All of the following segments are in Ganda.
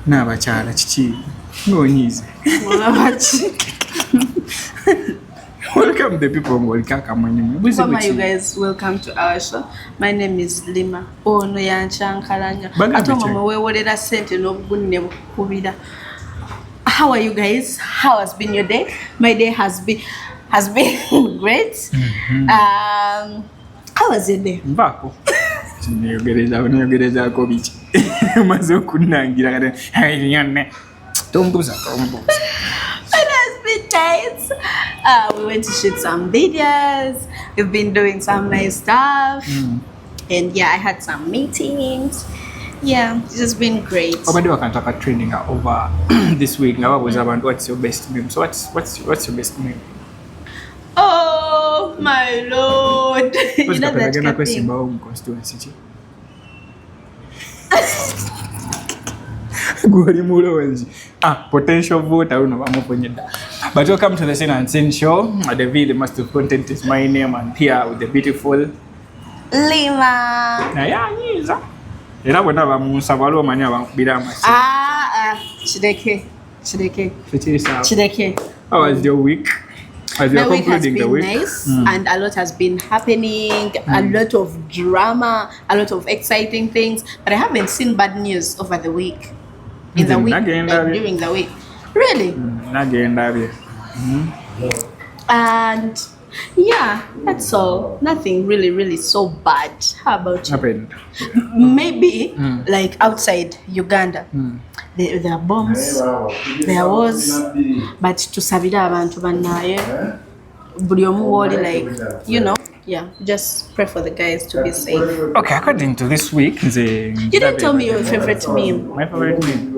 N'abakyala kiki ng'onyiize. Welcome the people ng'olikaka mwenyewe. Welcome you guys, welcome to our show. My name is Lima. Ono yanchankalanya. Atoma mwewolera sente n'obugunne bukubira. How are you guys? How has been your day? My day has been great. How was your day? Mbako. Neyogereza ko biki. Maze okunangira kale. Tombuza. It has been nice. We went to shoot some videos. We've been doing some nice stuff. And yeah, I had some meetings. Yeah, it's just been great. Obadi wakantaka training over this week. What's your best meme? So what's your best meme? Oh my lord. You know that kind of thing. Constituency. Potential vote, I don't know. But welcome to the Sin and Sin Show. The video, the master of content is my name, and here with the beautiful Lima. Era bonna bamusabalo manya bakubira amasi. Chideke. How was your week? As my week has been nice, and a lot has been happening, a lot of drama, a lot of exciting things, but I haven't seen bad news over the week. During the week. Really? And yeah, that's all. Nothing really so bad. How about you? Happened. Maybe like outside Uganda. There are bombs, there was, but to sabira abantu banaye buli omu woli, like, you know, yeah, just pray for the guys to be safe. Okay, according to this week, you didn't tell me your favorite meme. My favorite meme.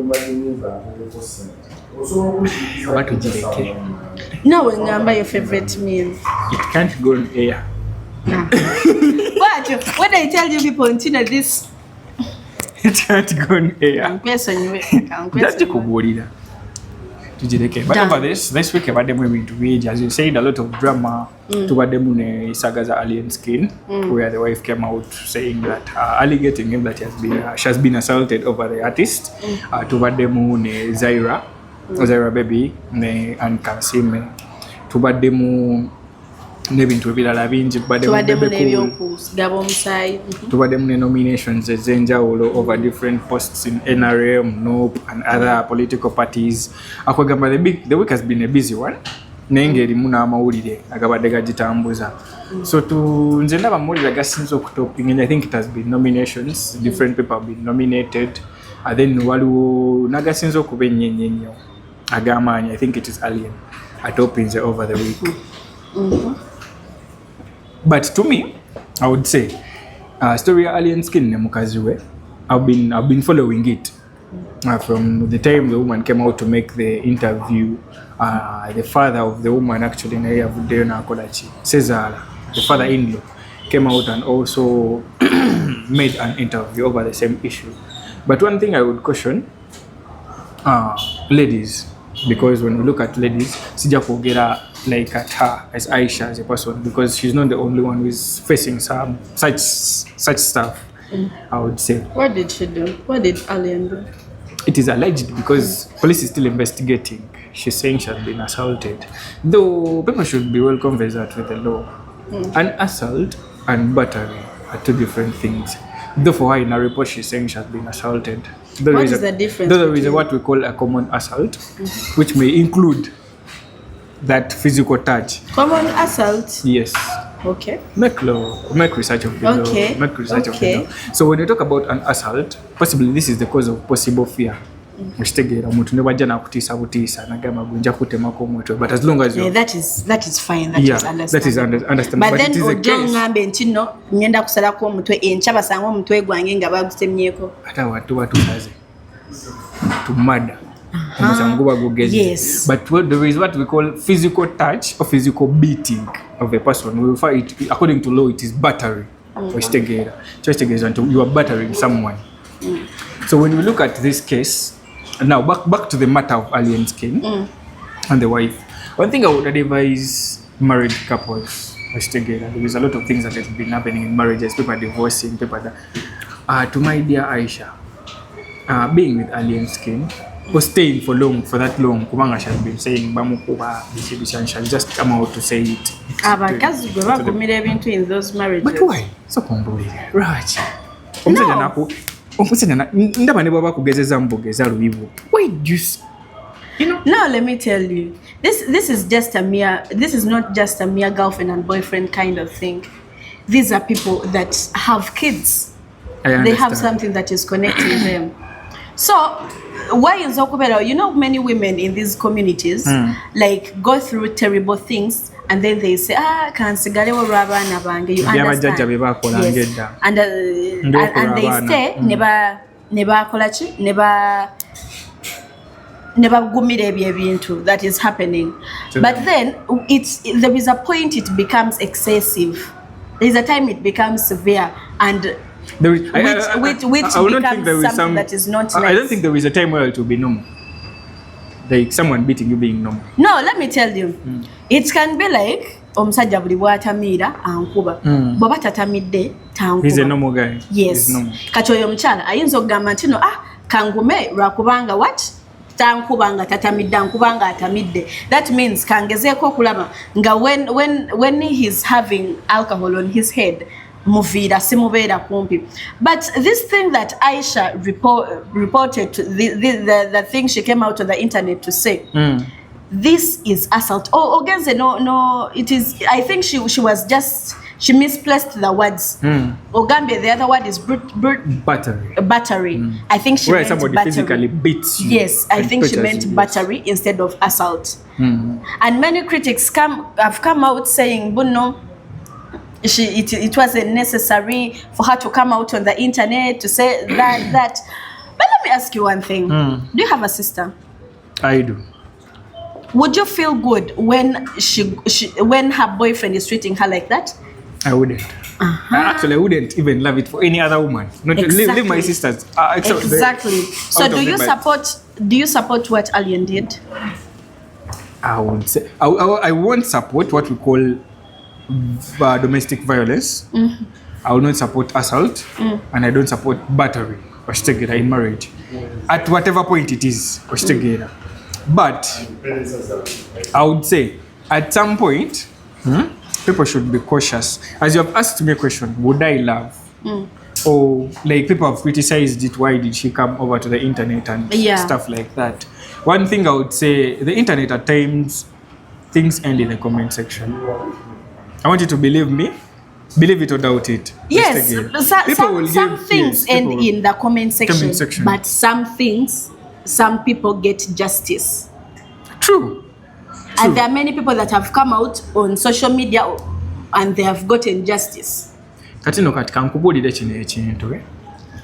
What would you like? No, remember your favorite meme. It can't go on air. What? When I tell you people until this. It can't go on air. That's the kuburira. But over this week, about them moving to age, as you said, a lot of drama to what them saga za alien skin, where the wife came out saying that alleging him that she has been assaulted over the artist. To what them Zaira baby and Kansime. To what them nebintu ebirala bingi tubademu nominations ezenjawulo over different posts in NRM, NOP and other political parties. Akwegamba the week has been a busy one, naye erimu n'amawulire agabadde gagitambuza. So nze ndaba amawulire gasinze okutoping, and I think it has been nominations, different people have been nominated, and then waliwo nagasinze okuba ennyo ag'amaanyi. I think it is Alien atopinze over the week. But to me, I would say, story of alien skin ne mukazi we, I've been following it from the time the woman came out to make the interview. The father of the woman actually, Cesar, the father-in-law, came out and also made an interview over the same issue. But one thing I would caution, ladies, because when we look at ladies, sija kuongera like at her as Aisha as a person, because she's not the only one who is facing some such stuff. I would say. What did she do? What did Alien do? It is alleged because police is still investigating. She's saying she has been assaulted. Though people should be well conversant with the law. An assault and battery are two different things. Though for her in a report she's saying she has been assaulted. What is the difference? There is what we call a common assault, which may include that physical touch. Common assault? Yes. Okay. Make research of the law. Make research of the law. So when you talk about an assault, possibly this is the cause of possible fear. But as long as you that is fine. That is understandable. That is understandable. But then ngambe ntino ngenda kusalako omutwe encha basanga omutwe gwange nga bagutemyeko. Ata watu batusaze. To murder. Yes. But there is what we call physical touch or physical beating of a person. We refer it, according to law, it is battery. You are battering someone. So when we look at this case, now back to the matter of alien skin and the wife. One thing I would advise married couples together. There is a lot of things that have been happening in marriages. People are divorcing. To my dear Aisha, being with alien skin or staying for that long, kubanga she has been saying bamukuba bisibisha, and she has just come out to say it. Abakazi gwe bagumira ebintu in those marriages. But why? So kumbulire. Right. Omusajja nako omusajja ndaba ne baba kugezeza mbogeza lubibu. Why do you know? Now let me tell you. This is not just a mere girlfriend and boyfriend kind of thing. These are people that have kids. They have something that is connecting them. So why is Okubera? You know, many women in these communities like go through terrible things, and then they say, kansigale wa rabana bange. You understand? Yes. And they stay never kolachi never gumire ebintu that is happening. But then there is a point it becomes excessive. There is a time it becomes severe, and which becomes something that is not nice. I don't think there is a time where it will be normal. Like someone beating you being normal. No, let me tell you. It can be like omusajja buli bwatamira ankuba. Bwaba tatamidde tankuba. He's a normal guy. Yes. Kati oyo omukyala ayinza okugamba nti no kangume lwakubanga what? Tankubanga tatamidde ankubanga atamidde. That means kangezeeko okulaba nga when he's having alcohol on his head muvira simubeera kumpi. But this thing that Aisha reported, the thing she came out on the internet to say, this is assault. Ogenze, no, it is. I think she misplaced the words. Ogambia, the other word is battery. I think she meant somebody battery. Physically beats you. Yes, I think she meant battery instead of assault. And many critics have come out saying, "Buno, it wasn't necessary for her to come out on the internet to say that." But let me ask you one thing: do you have a sister? I do. Would you feel good when when her boyfriend is treating her like that? I wouldn't. Actually, I wouldn't even love it for any other woman. Not leave my sisters. Exactly. So do you support what Alien did? I won't say. I won't support what we call domestic violence. I will not support assault, and I don't support battery or stegera in marriage. At whatever point it is, or stegera. But I would say at some point, people should be cautious. As you have asked me a question, would I love? Or like people have criticized it, why did she come over to the internet and stuff like that? One thing I would say, the internet at times, things end in the comment section. I want you to believe me. Believe it or doubt it. Yes, some things end in the comment section. But some people get justice. True. And there are many people that have come out on social media and they have gotten justice. Katino katika nkubulire kino ekintu.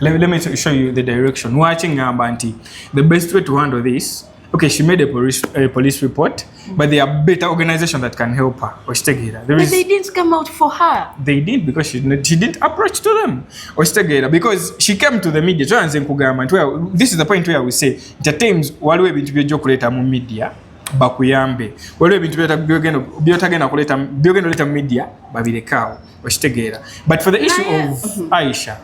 Let me show you the direction. Watching Ambanti, the best way to handle this. Okay, she made a police report, but there are better organizations that can help her. But they didn't come out for her. They did because she didn't approach to them. Because she came to the media. This is the point where we say, the times waliwo ebintu by'ojja okuleeta mu media bakuyambe. Waliwo ebintu by'otagenda oleeta mu media babirekawo. But for the issue of Aisha,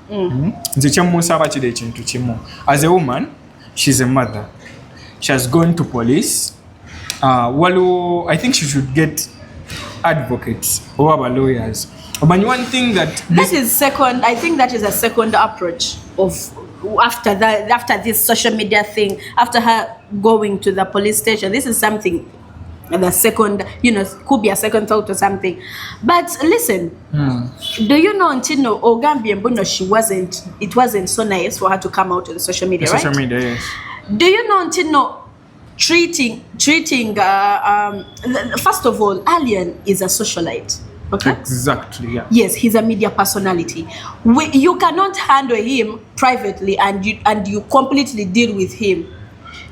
nze kyemusaba kiri ekintu kimu. As a woman, she's a mother. She has gone to police. I think she should get advocates or lawyers. But one thing that I think that is a second approach of after this social media thing, after her going to the police station. This is something the second, could be a second thought or something. But listen, do you know until Ogambi Mbuno, it wasn't so nice for her to come out on social media, right? Social media, yes. Do you know until treating first of all, Alien is a socialite. Okay. Exactly. Yeah. Yes, he's a media personality. You cannot handle him privately and you completely deal with him.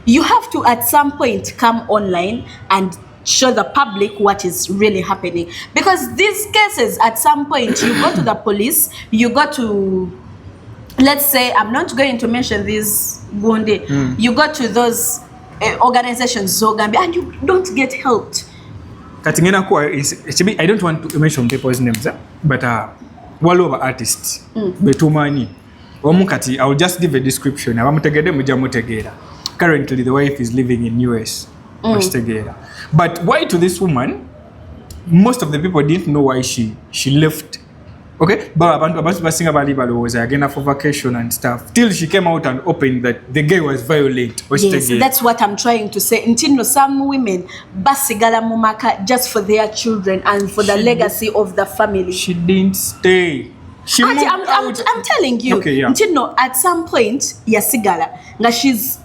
You have to at some point come online and show the public what is really happening. Because these cases, at some point, you go to the police, you go to, let's say, I'm not going to mention this Bunde, you go to those organizations, and you don't get helped. I don't want to mention people's names, but all over artists, Betumani. Omukati, I will just give a description. Currently, the wife is living in US. But why to this woman? Most of the people didn't know why she left. Okay, but abantu basinga bali balowooza agenda for vacation and stuff till she came out and opened that the guy was violent. Yes, that's what I'm trying to say. Until some women basigala mumaka just for their children and for the legacy of the family. She didn't stay. She moved out. I'm telling you. Okay, yeah. Until at some point, yasigala. Now she's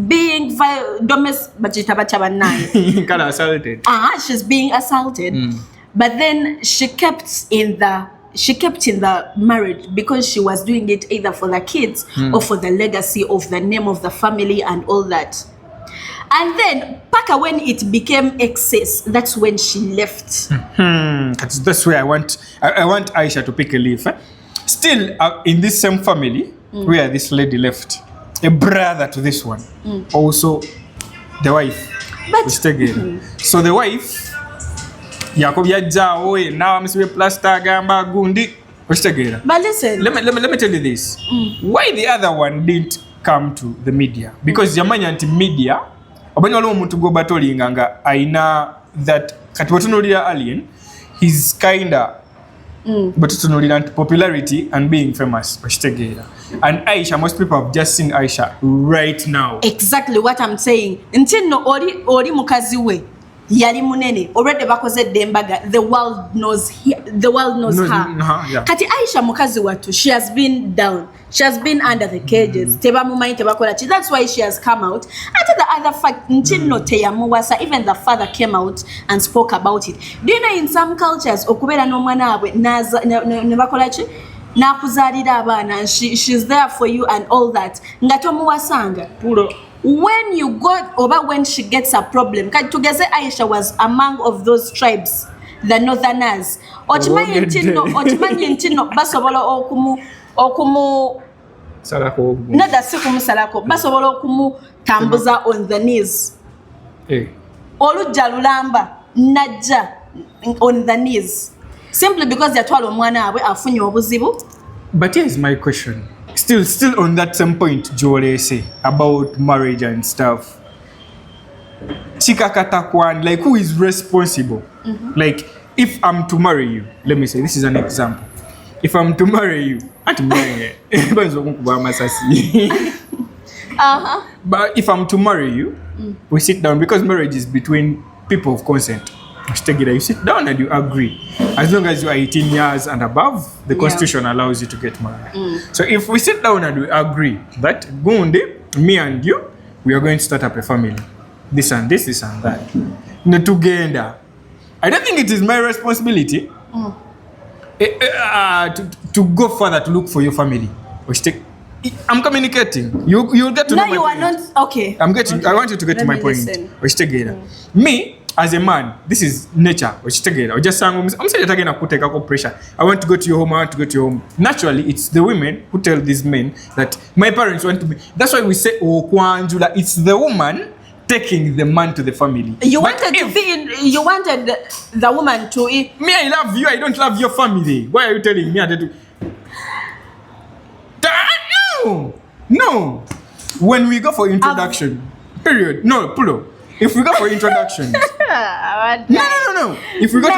being domestic, kind of assaulted. She's being assaulted. But then she kept in the marriage because she was doing it either for the kids or for the legacy of the name of the family and all that. And then, Paka, when it became excess, that's when she left. That's where I want Aisha to pick a leaf. Still, in this same family where this lady left, a brother to this one, also the wife. So the wife, Yakob Yajao, now I'm saying plaster gamba gundi. But listen, let me tell you this. Why the other one didn't come to the media? Because Yamanya anti media, abanyalo omuntu go battling nga aina that katiwatunulira alien, he's kinda but popularity and being famous. And Aisha, most people have just seen Aisha right now. Exactly what I'm saying. Until no ori mukazi we. Yali munene already bakoze dembaga, the world knows her. Yeah. Kati Aisha mukazi watu, she has been down, she has been under the cages. That's why she has come out. And the other fact, even the father came out and spoke about it. Do you know in some cultures okubera n'omwana abwe ne bakolachi na kuzalira abana, and she's there for you and all that. Ngatomuwasanga Puro. When you got over, when she gets a problem, Tugeze Aisha was among of those tribes, the northerners. Ochimanyi ntino basobola okumu salako not that sikumu salako basobola okumu tambuza on the knees. Olujja lulamba najja on the knees simply because yatwala omwana abwe afunye obuzibu. But here's my question. Still on that same point, Joel say about marriage and stuff. Chikakatakwan, like who is responsible? Like if I'm to marry you, let me say this is an example. If I'm to marry you, But if I'm to marry you, we sit down because marriage is between people of consent. You sit down and you agree. As long as you are 18 years and above, the constitution allows you to get married. So if we sit down and we agree that Gundi, me and you, we are going to start up a family. This and this, this and that. Together. I don't think it is my responsibility to go further to look for your family. I'm communicating. You'll get to know my point. No, you are not. Okay. I want you to get to my point. Me, as a man, this is nature. I'm just saying, I'm saying again, I put a pressure. I want to go to your home. I want to go to your home. Naturally, it's the women who tell these men that my parents want to be. That's why we say, oh, Kwanjula. It's the woman taking the man to the family. You wanted the woman to eat. Me, I love you. I don't love your family. Why are you telling me? No. When we go for introduction, period. No, Pulo. If we go for introductions, no. If we go to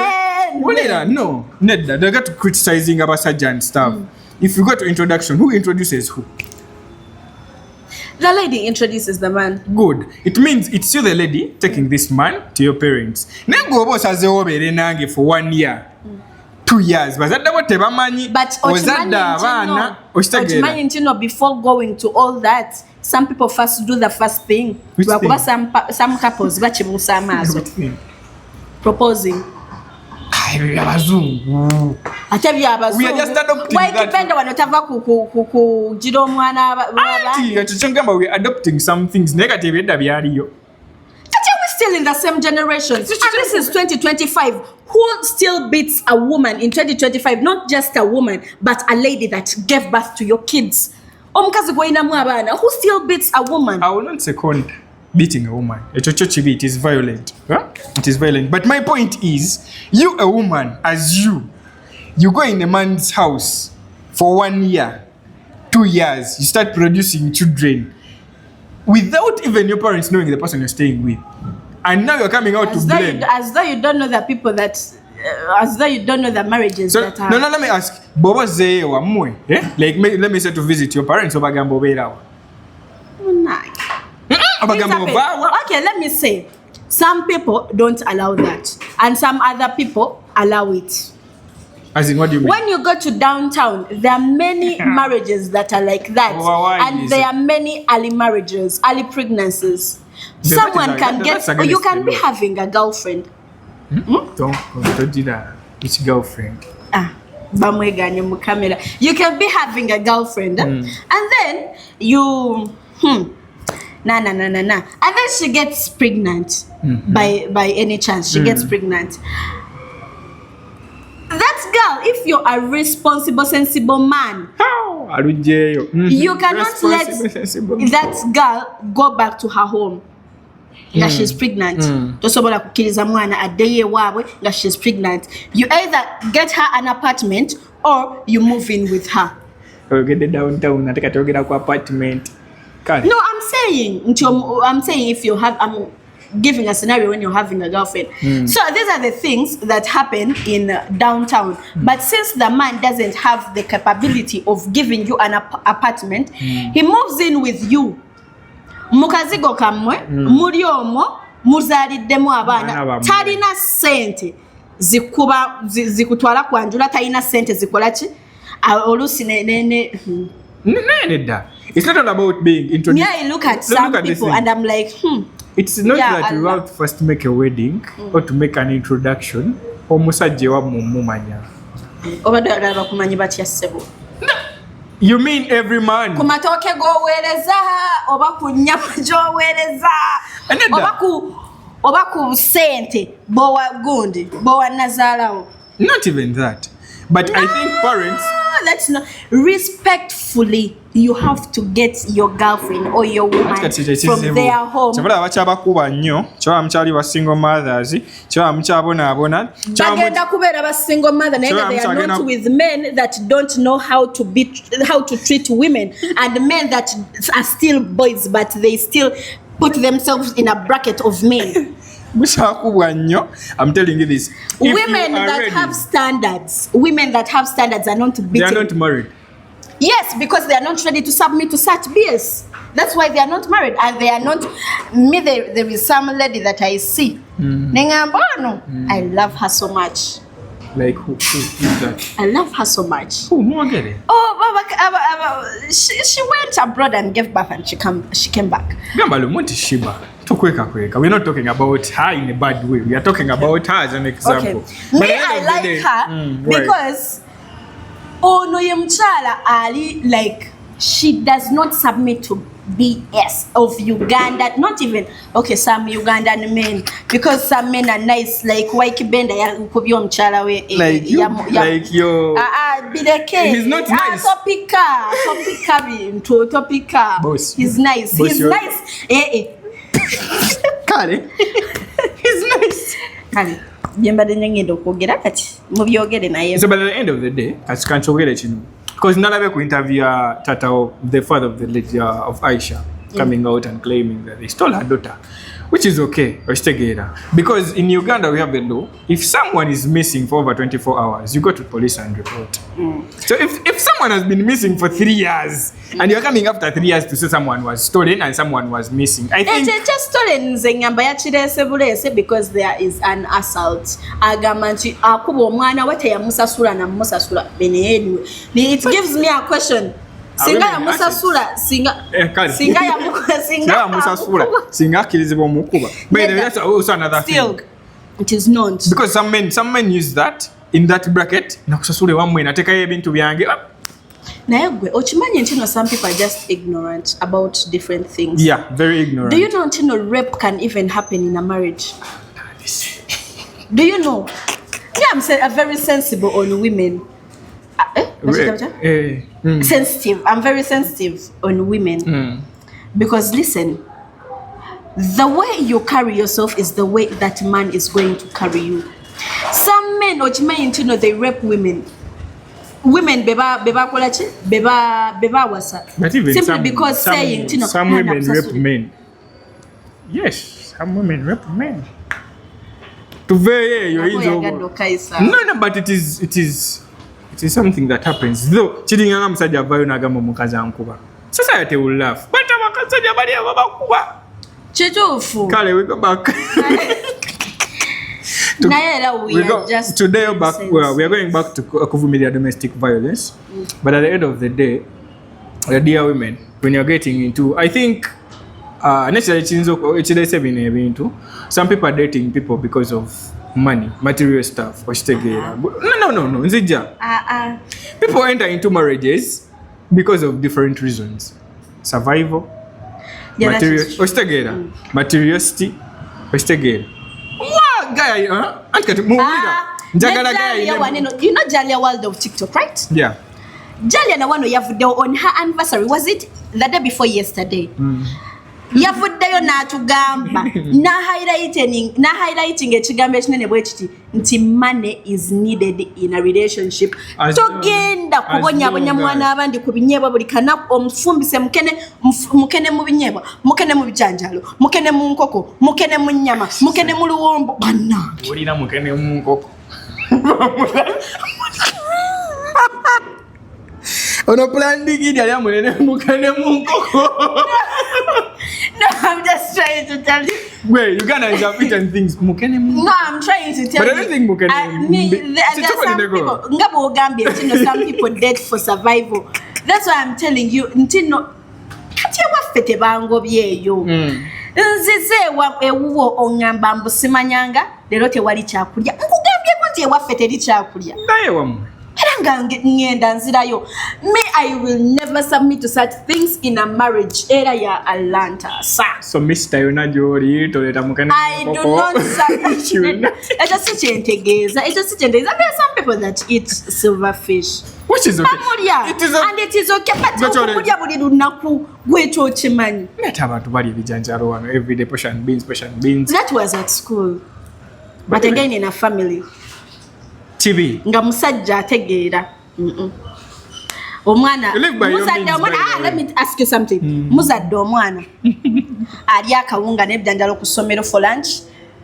Nedda, they got to criticizing about Saja and stuff. If you go to introduction, who introduces who? The lady introduces the man. Good. It means it's you, the lady, taking this man to your parents. Nengo boss has for 1 year. 2 years. But before going to all that, some people first do the first thing. Which thing? Some couples proposing. We are just adopting that. We are adopting some things negative. We're still in the same generation. And this is 2025. Who still beats a woman in 2025? Not just a woman, but a lady that gave birth to your kids. Who still beats a woman? I will not second beating a woman. It is violent. It is violent. But my point is, you a woman, as you go in a man's house for 1 year. 2 years, you start producing children without even your parents knowing the person you're staying with. And now you're coming out as to blame. As though you don't know the people that, as though you don't know the marriages that are. No, let me ask. Boba zeye wa mwe. Like, let me say to visit your parents over Gambo Berawa. Okay, let me say. Some people don't allow that. And some other people allow it. As in, what do you mean? When you go to downtown, there are many marriages that are like that. And there are many early marriages, early pregnancies. Someone can get, or you can be having a girlfriend. Don't do that. It's girlfriend. You can be having a girlfriend. And then you, nah. And then she gets pregnant by any chance. She gets pregnant. That girl, if you're a responsible, sensible man, you cannot let that girl go back to her home. That she's pregnant. That she's pregnant. You either get her an apartment or you move in with her. Get the downtown. I take a apartment. No, I'm saying if you have, I'm giving a scenario when you're having a girlfriend. So these are the things that happen in downtown. But since the man doesn't have the capability of giving you an apartment, he moves in with you. Mukazigo kamwe, muri omo, muzaliddemu abaana. Talina sente zikutwala kwanjula, talina sente zikola ki? Olusi ne it's not all about being introduced. Yeah, I look at some people and I'm like, It's not that you have to first make a wedding or to make an introduction. Or musajje wa mumanya. Obadala bakumanyi batya ssebo. You mean every man? Kumatoke goweereza oba ku nnyama gy'oweereza oba ku sente bowa gundi bowa nazaalawo. Not even that. But no, I think parents... That's not... Respectfully, you have to get your girlfriend or your woman from their home. Chabala bachabakuba nnyo, chaba mchali wa single mothers, chaba mchabona. Bagenda kubeera ba single mother naye they are not with men that don't know how to treat women and men that are still boys but they still put themselves in a bracket of men. I'm telling you this. Women that have standards are not beaten. They are not married. Yes, because they are not ready to submit to such BS. That's why they are not married. And they are not... there is some lady that I see. I love her so much. Like who is that? I love her so much. Who? More get it? Oh, she went abroad and gave birth and she came back. We're not talking about her in a bad way. We are talking about her as an example. Okay. Me, I like her because ono ye mchala ali, like, she does not submit to BS of Uganda. Not even, okay, some Ugandan men, because some men are nice, like Waikibenda ya kubyo mchala we like you, like yo. He's not nice. Topika. Boss. He's nice. Boss, he's nice. Kale. He's nice. Kale. Byembadde ngenda okwogera kati mubyogere naye. So by the end of the day, as kanchogere kino, because nalabe ku interview tata of the father of the lady of Aisha coming out and claiming that they stole her daughter, which is okay, because in Uganda we have a law. If someone is missing for over 24 hours, you go to police and report. So if someone has been missing for 3 years and you're coming after 3 years to say someone was stolen and someone was missing, I think it's just stolen zenyamba yakirese bulese because there is an assault. Agamanti akuba omwana wete yamusasula na musasula beneyedwe. It gives me a question. Singa ya musasula singa ya musasula singa kilizibwa mukuba. But that's also another still, thing. It is not. Because some men use that in that bracket na kusasule wamwe nateka ebintu byange. Naye gwe okimanyi nti some people are just ignorant about different things. Yeah, very ignorant. Do you know nti rape can even happen in a marriage? Do you know? Yeah, I'm very sensible on women. Sensitive. I'm very sensitive on women. Because listen, the way you carry yourself is the way that man is going to carry you. Some men, they rape women. women beba kolachi beba wasa simply because saying you know some women rape men. Yes, some women rape men. To very no, but it is something that happens. Though cheating on musajja vayo nagamba mukazi ankuba. Society will laugh. But abakazajja bali abakuba. Chitufu. Kale we go back. Today we are going back to Kuvumilia domestic violence. But at the end of the day, dear women, when you're getting into, I think some people are dating people because of money, material stuff, or no. People enter into marriages because of different reasons. Survival, material, materiality, guy, you know Jalia World of TikTok, right? Yeah. Jalia na wano yavudeyo on her anniversary, was it the day before yesterday? Yavudeyo natugamba na highlighting ekigambo ekinene bwe kiti nti money is needed in a relationship. Togenda kubonyabonya mwana abandi ku binyebwa buli kanaku omufumbise mukene mu binyebwa, mukene mu bijanjalo, mukene mu nkoko, mukene mu nyama, mukene mu luwombo bana. Olina mukene mu nkoko. Ono plan big ya munene mukene mu nkoko. No, I'm just trying to tell you. Wait, you can't have eaten things. Mukene mu. No, I'm trying to tell you. But I don't think mukene. There are some people. Ngabo Gambia, you know, some people date for survival. That's why I'm telling you. Ntino, kati wafete bango byeyo. Nzize wa ewuwo ongamba mbusimanyanga lero tewali kyakulya. Nkugambye ko nti wafete li kyakulya. Naye wamu. I will never submit to such things in a marriage era ya Atlanta, sir. So Mr. Yonajori toleta mukene. I do not submit. It's a such. There are some people that eat silverfish. Which is okay. It is and it is okay, but okukulya buli lunaku gwecho chimanyi. Leta abantu bali bijanjalo wano everyday portion beans. That was at school. But again in a family. TV. Nga musajja ategeera. Omwana let me ask you something. Muzadde omwana ali akawunga n'ebyanjalo ku ssomero for lunch,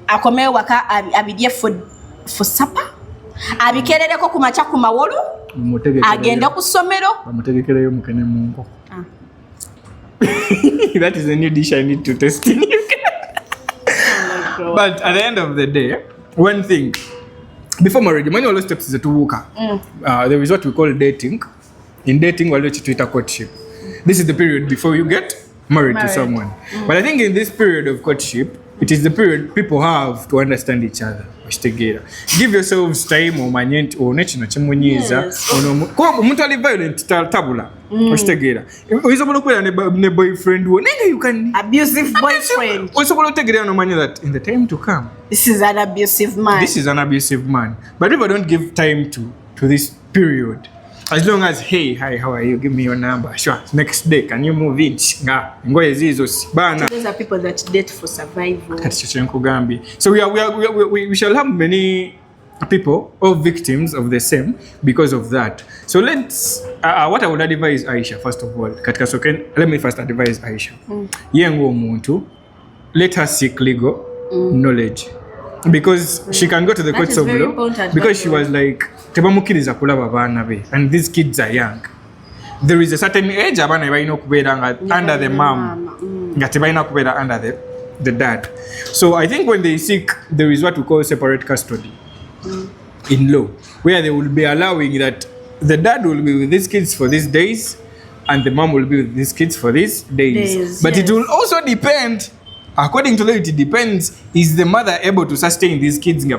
akomeyo waka abidye for supper, abikerereko ku macha ku mawolo, agenda ku ssomero bamutegekereyo mukene mu nkoko. That is a new dish I need to test in. But at the end of the day, one thing, before marriage, many of those steps is to work. There is what we call dating. In dating, we treat a courtship. This is the period before you get married to someone. But I think in this period of courtship, it is the period people have to understand each other. Give yourselves time or manyent or nechino chimunyiza or omuntu ali violent tabula. Oyisobola kubeera ne boyfriend wo nene you can abusive boyfriend. Oyisobola otegerera no manya that in the time to come this is an abusive man. This is an abusive man. But people don't give time to this period. As long as, hey, hi, how are you? Give me your number. Sure. Next day, can you move in? Those are people that date for survival. So we shall have many people or victims of the same because of that. So let's, what I would advise Aisha, first of all, let me first advise Aisha. Yengo muntu, let her seek legal knowledge. Because she can go to the courts of law. Because she was like, and these kids are young. There is a certain age under the mom, under the dad. So I think when they seek, there is what we call separate custody in law, where they will be allowing that the dad will be with these kids for these days and the mom will be with these kids for these days. But it will also depend. According to law, it depends. Is the mother able to sustain these kids? No,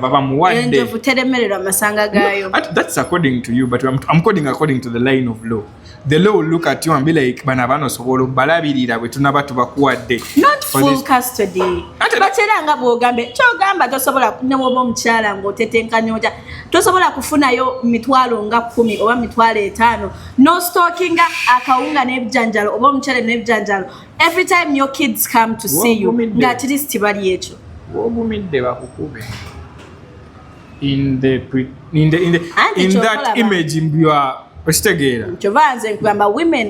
that's according to you, but I'm coding according to the line of law. The law will look at you and be like, not full custody. Bateranga bogambe kyogamba tosobola kunyawoba omukyala ng'otetenkanya tosobola kufunayo mitwalo nga 10 oba mitwalo 5 no stalkinga akawunga n'ebijanjalo oba omukyala n'ebijanjalo every time your kids come to see you nga at least bali ekyo wogumidde bakukube in that image you are Women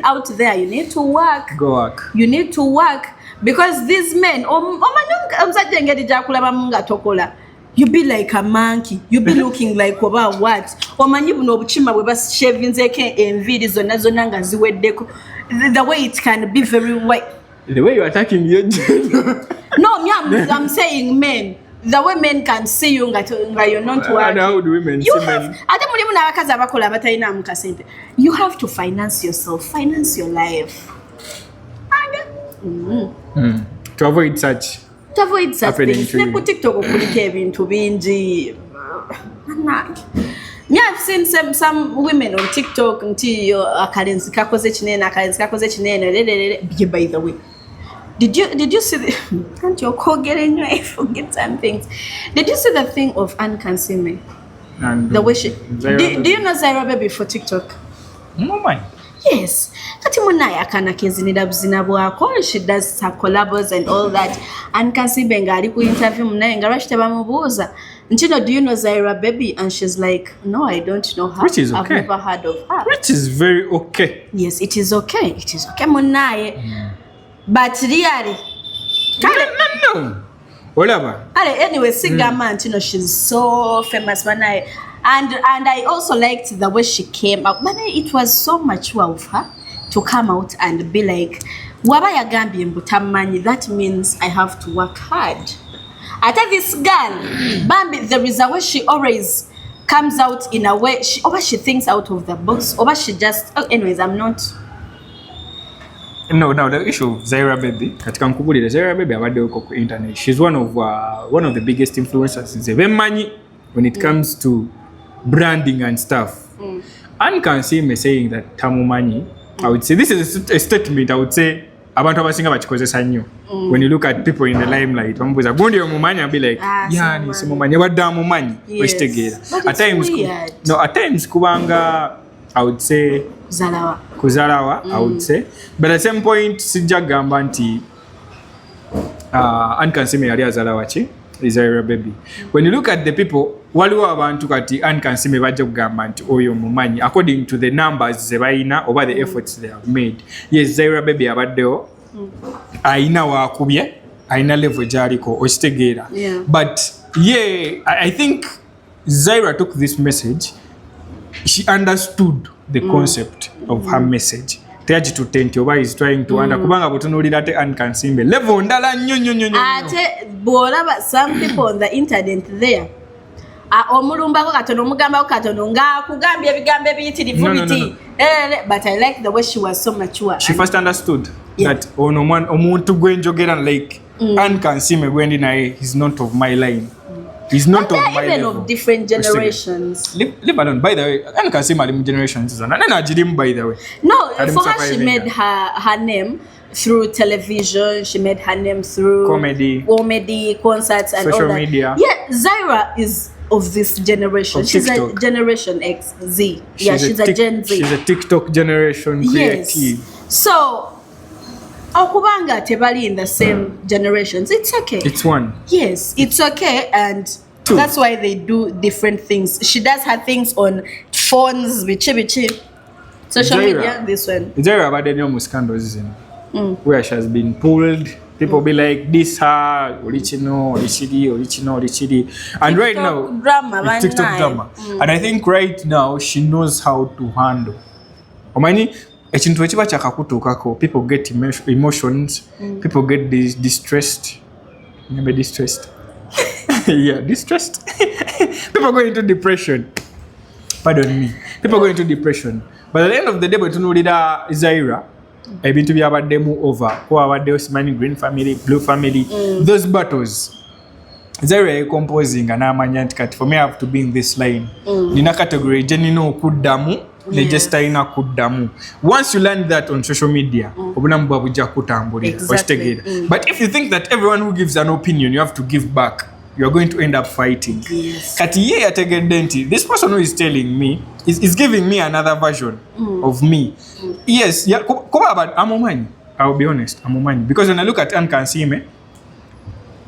out there, you need to work. Go work. You need to work because these men, you be like a monkey. You be looking like what? The way it can be very white. The way you're attacking your gender. No, I'm saying men. The way men can see you you're not working. And how do women see men? You have to finance yourself, finance your life. To avoid such things. Me, I've seen some women on TikTok until by the way. Did you see the can't your call get in I forget some things. Did you see the thing of Ankansime? And the way she do you know Zaira Baby for TikTok? No man. Yes. She does her collabs and all that. Ankansime ngali ku interview munaye ngarashite bamubuza. Ntino, do you know Zaira Baby? And she's like, no, I don't know her. Which is okay. I've never heard of her. Which is very okay. Yes, it is okay. It is okay munaye. But really, no. Whatever. Anyway, singer man, she's so famous. And I also liked the way she came out. But it was so mature of her to come out and be like, Wabaya Gambi Mbutamani, that means I have to work hard. I tell this girl, Bambi, there is a way she always comes out in a way, she thinks out of the box, or she just, anyways, I'm not. No, now the issue of Zaira Baby, Zaira Baby abadde internet. She's one of the biggest influencers in Zevemanyi when it comes to branding and stuff. Anne can see me saying that Tamumanyi, I would say this is a statement. I would say abantu abasinga bakikozesa nnyo. When you look at people in the limelight, bambuza gondi omumanyi I'll be like, yeah, ni simumanyi badde amumanyi wekitegeera. At times kubanga I would say Kuzalawa, I would say. But at the same point, sijja gamba nti Anne Kansime yali azalawa ki Zaira Baby. When you look at the people, waliwo abantu kati Anne Kansime bajja kugamba nti oyo mumanyi according to the numbers ze bayina over the efforts they have made. Yes, Zaira Baby abaddewo aina wakubye aina level jaliko okitegeera. But yeah, I think Zaira took this message. She understood the concept of her message. Teachi to tenti oba is trying to under kubanga butunulira ate Anne Kansime level ndala nnyo. Ate bolaba some people on the internet there. Omulumbako katono omugambako katono nga kugambya ebigambo ebiyitirivu biti. But I like the way she was so mature. She first understood that omuntu gwenjogera like Anne Kansime gwendi naye is not of my line. He's not of my even level. Of different generations. Live alone. By the way, Anne Kansime generations. By the way. No, for her she made her name through television. She made her name through comedy, concerts, and social all that. Media. Yeah, Zaira is of this generation. She's a Generation X, Z. She's a Gen Z. She's a TikTok generation creative. Yes. So, okubanga tebali in the same generations, it's okay. It's one. Yes, it's okay, and two. That's why they do different things. She does her things on phones, bichi. Social media, this one. Zaira about the new scandals where she has been pulled. People be like, this her, original. And TikTok right now, drama, TikTok drama. And I think right now, she knows how to handle. Ekintu ekiba kyakakutuukako, people get emotions, people get distressed. Maybe distressed. Yeah, distressed. People go into depression. Pardon me. People go into depression. But at the end of the day, bwetunuulira Zaira, ebintu byabaddemu over. Kuba abaddewo simanyi green family, blue family, those battles. Zaira composing n'amanya nti kati for me I have to be in this line. Nina category gye nina okuddamu. They just talina kuddamu. Once you learn that on social media, obulamu bwa bujja kutambulira. But if you think that everyone who gives an opinion you have to give back, you are going to end up fighting. Yes. Kati ye yategedde nti this person who is telling me is giving me another version of me. Yes, kuba amumanyi. I'll be honest, amumanyi. Because when I look at Anne Kansime,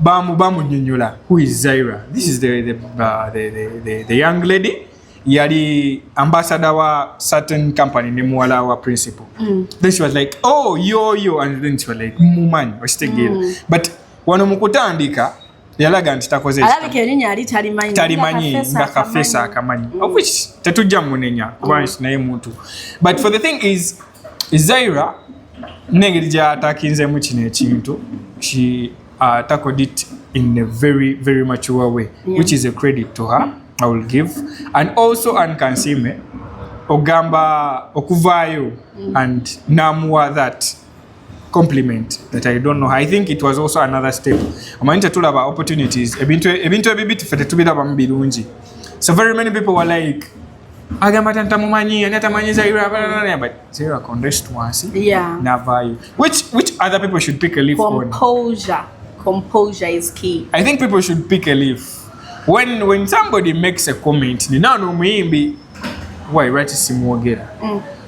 bamu nyonyola, who is Zaira? This is the young lady. yali ambassador wa certain company ne muwala wa principal. Then she was like, oh yo, and then she was like, mumanyi ositegeera. But wano mukutandika yalaga nti takoze alabika erinnya yali talimanyi nga kafeesa akamanyi, of which tetujja munenya kuba naye muntu. But for the thing is Zaira nengeri gyatakinzemu kino ekintu, she tackled it in a very, very mature way, which is a credit to her, I will give. And also Ankansime ogamba okuvaayo and namuwa that compliment that I don't know. I think it was also another step. Amanyi tetulaba opportunities ebintu ebibi tufe tetubirabamu birungi. So very many people were like, agamba tantamumanyi anatamanyi Zaira, but Zaira condensed once. Navaayo, which other people should pick a leaf on. Composure is key. I think people should pick a leaf. When somebody makes a comment, ni nano muimbi why write simwogera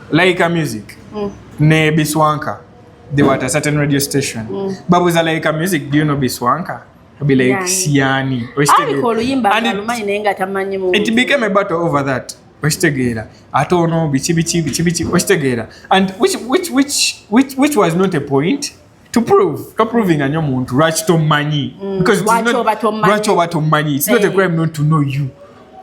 like a music ne Biswanka, they were at a certain radio station. But was like a music, do you know Biswanka? I'll be like Siani. And it became a battle over that. Atono bichi and which was not a point to prove. Not proving a nyomuntu rush to money because it's not rush over to money. It's not a crime not to know you.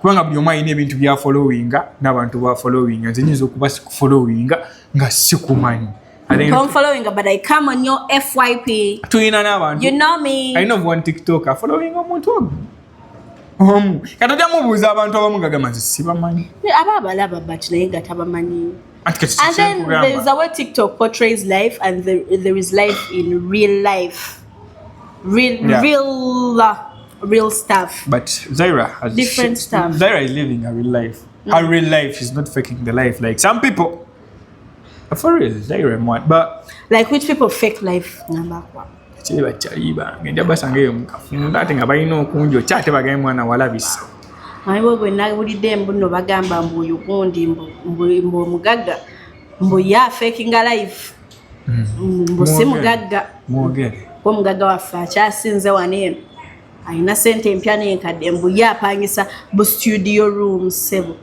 Kubanga buli omu alina ebintu bya followinga n'abantu ba followinga nze nyinza okuba sikufollowinga nga sikumanyi. I'm following, but I come on your FYP. Tuyina n'abantu. You know me. I know one TikToker following omuntu omu. Katujja mubuuza abantu abamu nga gamba nze sibamanyi. Abalaba but naye nga tabamanyi. And then there is a way TikTok portrays life, and there is life in real life. Real stuff. But Zaira has different stuff. Zaira is living a real life. Her real life is not faking the life like some people. For real, Zaira what? But like which people fake life? Number one. Chaliba. Ngenda basangeyo mukafunda ate nga balina okunjo kyate bagaye mwana walabisa. Ayibo gwe nawulidde mbuno bagamba mbuyo gundi mbu mugagga mbu ya faking a life. Mbu si mugagga. Mwogere. Ko mugagga waffe akyasinze waneeno. Aina sente empya n'enkadde mbu yapangisa bu studio rooms sebo.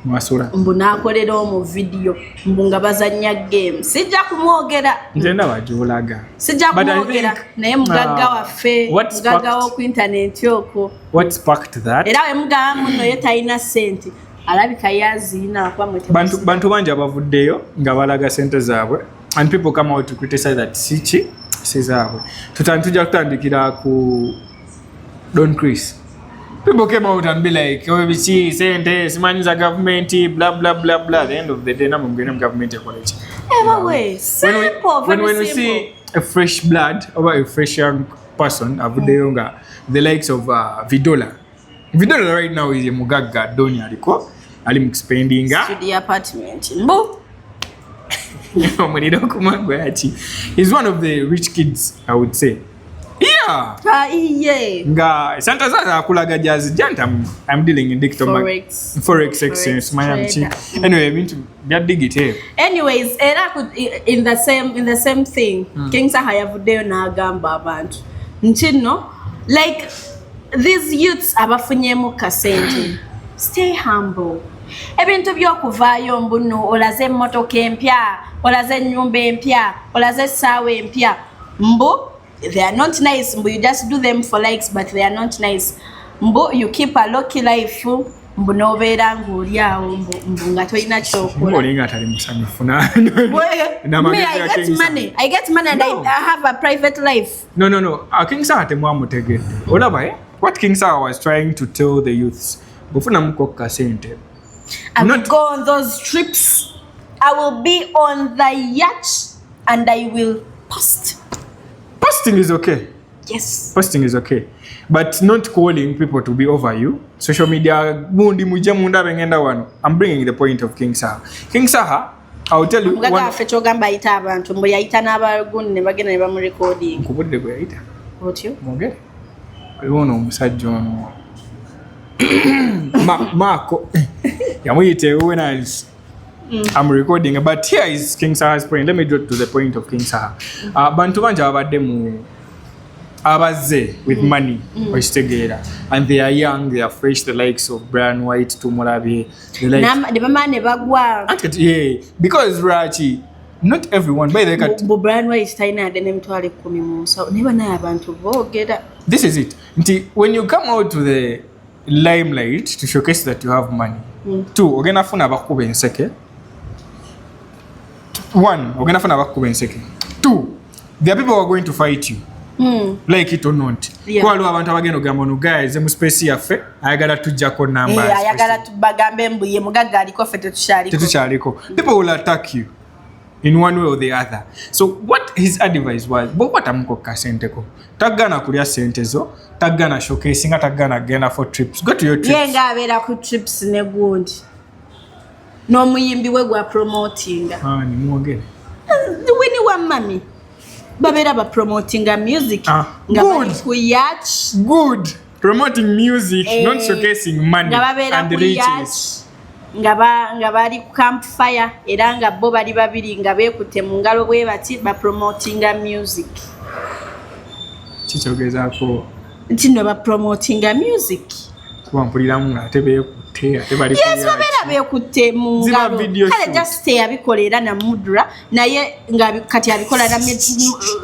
Masura. Mbu nakolera mu video mbu nga bazannya game. Sijja kumwogera. Nze ndaba gy'olaga. Sijja kumwogera naye mugagga waffe mugagga wo ku internet okwo. What sparked that? Era we mugamba muno ye talina sente. Alabika yaziina kwa mwete. Bantu bangi abavuddeyo nga balaga sente zaabwe. And people come out to criticize that sichi sizaabwe. Tujja kutandikira ku Don Chris. People came out and be like, oh, we see sente, simanyiza government, blah blah blah blah. At the end of the day, I'm going to government college. Anyway, simple. When we see a fresh blood or a fresh young person, the likes of Vidola. Vidola right now is a Mugaga Donya Rico. I'm expanding studio apartment. Mbo. He's one of the rich kids, I would say. Yeah. Nga Santa Zaza akulaga jazz janta. I'm dealing in digital forex exchange. Anyway, I mean to get dig it. Anyways, era in the same thing. King Saha yavudeyo na agamba abantu. Nchino like these youths abafunyemu kasente. Stay humble. Ebintu by'okuvaayo mbuno olaze emmotoka empya, olaze ennyumba empya, olaze essaawa empya. Mbu they are not nice. Mbu you just do them for likes, but they are not nice. Mbu you keep a lucky life. Mbu nobeera ng'oli awo mbu nga tolina kyokola. Olinga atali musanyufu na. Me, I get money and I have a private life. No. King Saha temwamutegedde. Olaba what King Saha was trying to tell the youths. Bufuna mukoka sente. I will go on those trips. I will be on the yacht and I will post. Posting is okay. Yes. Posting is okay. But not calling people to be over you. Social media, I'm bringing the point of King Saha. King Saha, I will tell you. What you? Marco. I'm recording, but here is King Saha's point. Let me go to the point of King Saha. Bantu banja abadde mu abaze with money okitegeera and they are young, they are fresh, the likes of Brian White tumulabye ne bamane bagwa because Rachi not everyone by the cat Brian White taina ade nemitwale 10 mu nsawo ne banaye abantu boogera. This is it nti when you come out to the limelight to showcase that you have money. Two, ogenda funa abakuba enseke. One, ogenda funa abakuba enseke. Two, there are people who are going to fight you. Like it or not. Kwa waliwo abantu abagenda ogamba ono guys mu space yaffe ayagala tujjako numbers. Ayagala tubagambe mbuye mugagga aliko ffe tetukyaliko. People will attack you in one way or the other. So what his advice was, bw'okwata mukoka senteko tagana kulya sente zo, tagana showcasing, tagana genda for trips. Go to your trips. Yenga abeera ku trips ne gundi n'omuyimbi we gwa promotinga. Ni mwogere Winnie wa mami babeera ba promotinga music nga bali ku yacht. Good. Promoting music, not showcasing money and riches. nga bali ku campfire era nga bo bali babiri nga beekutte mu ngalo bwe bati ba promotinga music. Kichogezaako kino ba promotinga music kuba mpuliramu ate beekutte ate bali yes babeera beekutte mu ngalo kale just yabikola na Mudra naye nga kati abikola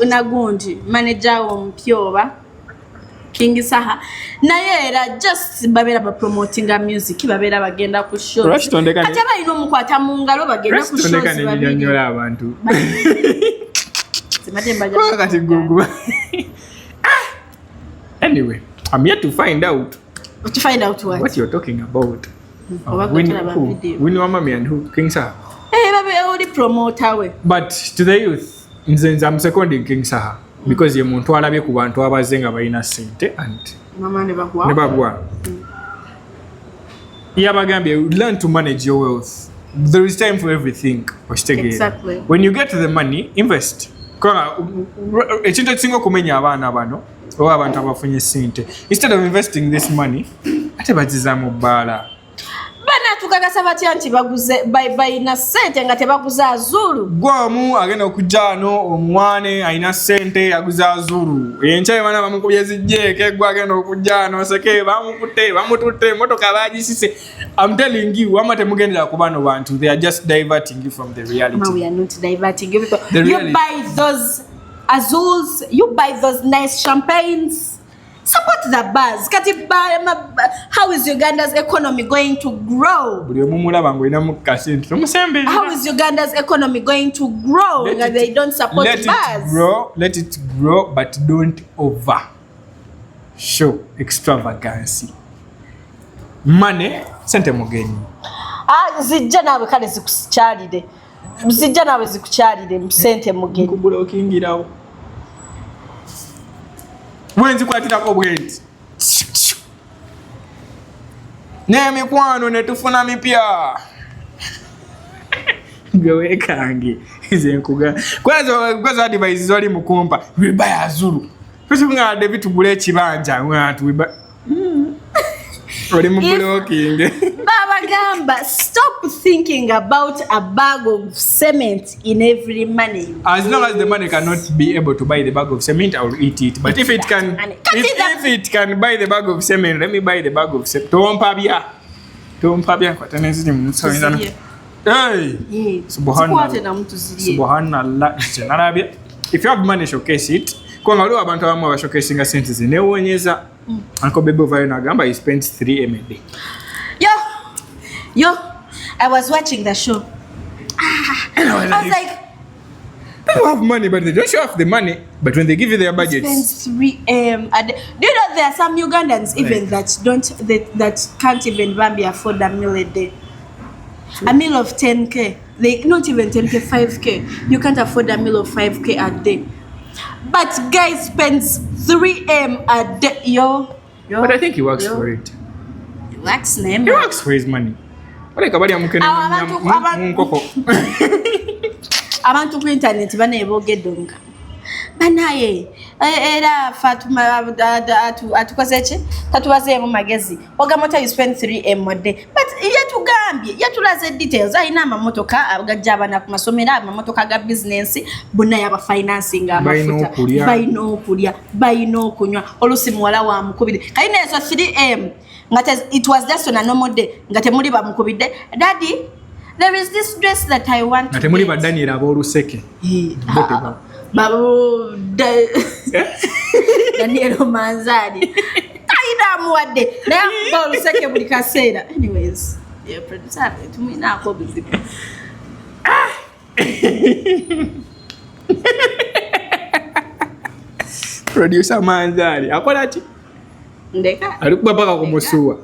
na gundi manager ompyoba King Saha naye era just babeera ba promotinga music babeera bagenda ku show kati abalina omukwata mu ngalo bagenda ku show babinyola abantu kati gugu. Anyway, I'm here to find out what you're talking about. Winnie Wamami and who? King Saha. Babe promoter we. But to the youth, I'm seconding King Saha because ye muntu alabye ku bantu abaze nga balina sente and mama ne bagwa. Yabagambye learn to manage your wealth. There is time for everything. Exactly. When you get the money, invest. Ekintu ekisinga okumenya abaana bano oba abantu abafunye sente, instead of investing this money ate bagiza mu bbaala. Bana tukakasa batya nti baguze bayina sente nga tebaguza azulu. Gwamu agenda okujja ano omwane ayina sente aguza azulu. Enkyaye bana bamukubye zijjeke gwa agenda okujja ano seke bamututte motoka bagisise. I'm telling you, amate mugendera ku bano bantu, they are just diverting you from the reality. No, we are not diverting you because you buy those azules, you buy those nice champagnes. Support the bars. How is Uganda's economy going to grow? How is Uganda's economy going to grow when they don't support bars? Let it grow, but don't over show extravagance. Money, sente mugenyi. Zijja nawe kale zikukyalide. Zijja nawe zikukyalide sente mugenyi. Kubula okingirawo. Mwenzi kwatirako bwenti. N'emikwano ne tufuna mipya. Gawe kange ize nkuga. Kwanza advice zoli mukumpa. Wibaya azulu. Tusinga David tugule ekibanja ngatu wiba. Oli mu blocking. Baba gamba, stop thinking about a bag of cement in every money. As long as the money cannot be able to buy the bag of cement, I will eat it. But if it can, if it can buy the bag of cement, let me buy the bag of cement. Tompabia kwa tanezi msawinana. Hey, subhanallah. If you have money, showcase it. Kwa ngalo abantu abamu abashowcasing sente zinewonyeza. Uncle Bebo Vayona Gamba, he spends 3 M a day. Yo, I was watching the show. I was like, people have money, but they don't show off the money. But when they give you their budget, spends 3 M a day. Do you know there are some Ugandans even that can't even afford a meal a day? A meal of 10K. They not even 10K, 5K. You can't afford a meal of 5K a day. But guy spends 3 M a day. Yo. But I think he works for it. He works for his money. Abantu ku internet banebogedonga. Banaye era Fatuma atukoze ki? Tatubaze mu magezi. Ogamota you spend 3 M a day. But yet Uganda agambye yatulaze details alina amamotoka agajja abana ku masomero amamotoka ga business bonna yaba financing amafuta bayina okulya bayina okunywa olusi muwala wa mukubide kayina eso 3am ngate it was just on a normal day ngate muli ba mukubide daddy there is this dress that I want ngate muli badanyira aboluseke babu Daniel Manzari kaida muwadde naye boluseke buli kaseera anyways yeah producer tumina ko bizibu producer Manzari akola ati ndeka alikuba paka kumusuwa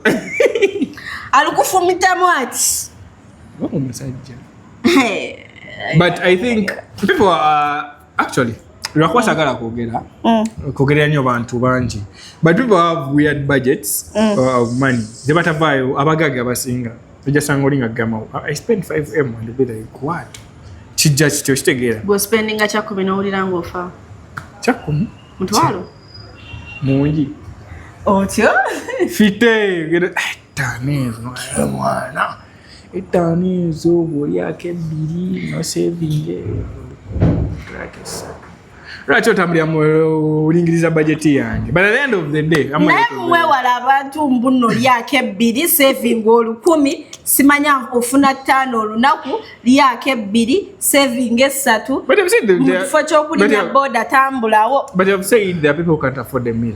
alikufumita mwati wako musajja but I think people are actually lwakwasagala kwogera nnyo bantu bangi but people have weird budgets of money zebatavaayo abagaga abasinga ojasanga olinga gamawo I spend 5M and be like what kijja kityo kitegeera go spending a chakumi n'owulira ng'ofa chakumi mutwalo mungi otyo fite etanezo mwana etanezo bwolyako ebbiri no saving Right, otambulira mulingiriza budget yange but at the end of the day namwe wala abantu mbuno lyake ebbiri saving 10 simanya ofuna 5 olunaku lyake ebbiri saving 3 mufo ky'okulinnya boda tambulawo but I've said there are people who can't afford the meal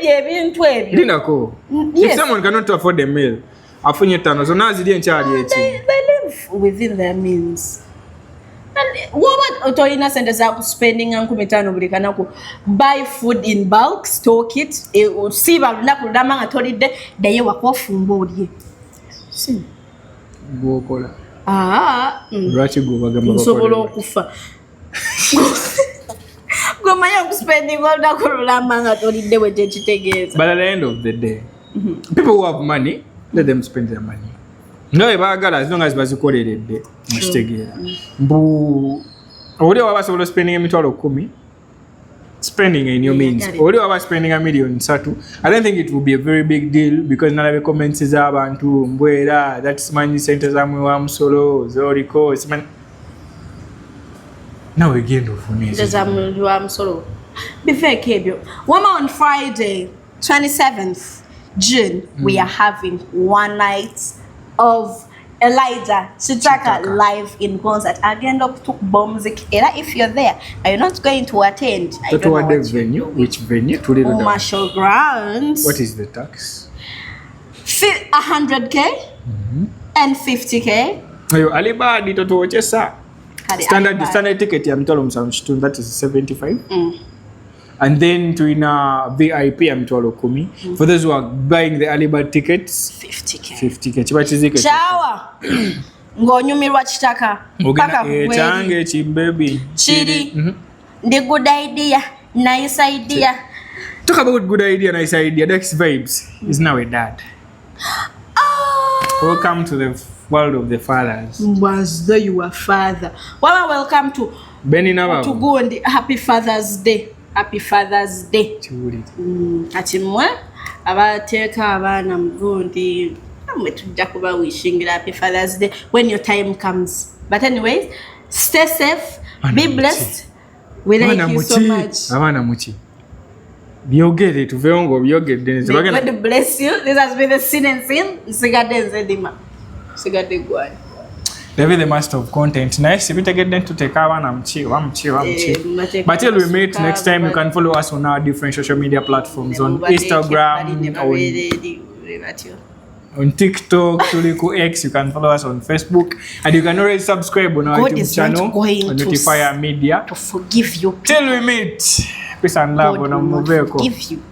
ebintu ebyo linako if someone cannot afford the meal afunye 5 zonna ziri enkyali eki they live within their means. What toyina sente za spending 15 buli kanaku buy food in bulk stock it siba lunaku ludama nga tolidde daye wakofumba olye gwokola lwaki gwobagamba nsobola okufa gwomanya okuspending olunaku lulama nga tolidde bwe tekitegeeza but at the end of the day people who have money let them spend their money no baagala as long as bazikoleredde mukitegeera mbu oli waba sobola spending emitwalo 10 spending in your means oli waba spending a million 3 I don't think it will be a very big deal because nalabe comments z'abantu mbwera that's money center zamwe wa musolo zoliko siman nawe gendo funisa zamwe wa musolo bifeke ebyo wama on Friday 27th June we are having one night of Elijah Chitaka live in concert again to music era if you're there are you not going to attend I don't know what venue which venue to live Marshall Grounds what is the tax 100k and 50k ayo alibadi totochesa standard ticket ya mtolo msanchitu that is 75 and then to in a VIP ya mtolo 10 for those who are buying the early bird tickets 50k chibachizike chawa ngonyumirwa Chitaka paka change chimbebi chiri the good idea nice idea talk about good idea nice idea Dex Vibes is now a dad welcome to the world of the fathers was the your father welcome to Benny Naba to go on the happy Father's Day Happy Father's Day. Ati mwe abateeka abaana mugundi amwe tujja kuba wishing Happy Father's Day when your time comes. But anyways, stay safe, be blessed. We like you so much. Abana muchi. Byogere tuveongo byogere. God bless you. This has been the Scene and Scene. Sigade nzedima. Sigade gwani. David the master of content. Nice. If you take them to take awana mchi. But till we meet next time, you can follow us on our different social media platforms on Instagram, on TikTok, Tuliku X. You can follow us on Facebook, and you can already subscribe on our YouTube channel on Notifier Media. To forgive you. Till we meet, peace and love on Muveko. Forgive you.